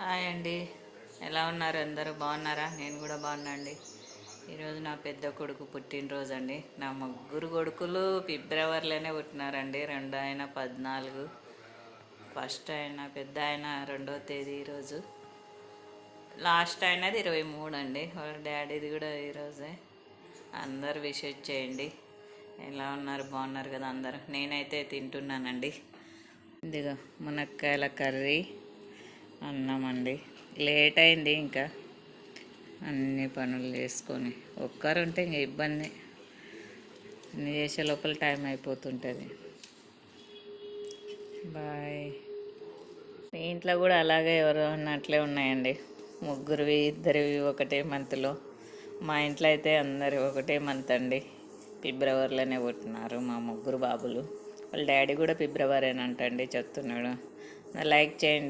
Hi అండి. ఎలా ఉన్నారు? అందరూ బాగున్నారా? నేను కూడా బాగున్నా అండి. ఈరోజు నా పెద్ద కొడుకు పుట్టినరోజు అండి. నా ముగ్గురు కొడుకులు ఫిబ్రవరిలోనే పుట్టినారండి. రెండు ఆయన 14, ఫస్ట్ ఆయన పెద్ద ఆయన 2వ తేదీ ఈరోజు, లాస్ట్ అయినది 23 అండి. వాళ్ళ డాడీది కూడా ఈరోజే. అందరు విషెస్ చేయండి. ఎలా ఉన్నారు? బాగున్నారు కదా అందరూ? నేనైతే తింటున్నానండి. ఇదిగో మునక్కాయల కర్రీ, అన్నం అండి. లేట్ అయింది, ఇంకా అన్ని పనులు చేసుకొని ఒక్కరుంటే ఇంక ఇబ్బంది. అన్ని చేసే లోపల టైం అయిపోతుంటుంది. బాయ్. మీ ఇంట్లో కూడా అలాగే ఎవరు అన్నట్లే ఉన్నాయండి. ముగ్గురివి ఇద్దరివి ఒకటే మంత్లో. మా ఇంట్లో అయితే అందరు ఒకటే మంత్ అండి. ఫిబ్రవరిలోనే పుట్టినారు మా ముగ్గురు బాబులు. వాళ్ళ డాడీ కూడా ఫిబ్రవరినంటండి చెప్తున్నాడు. లైక్ చేయండి.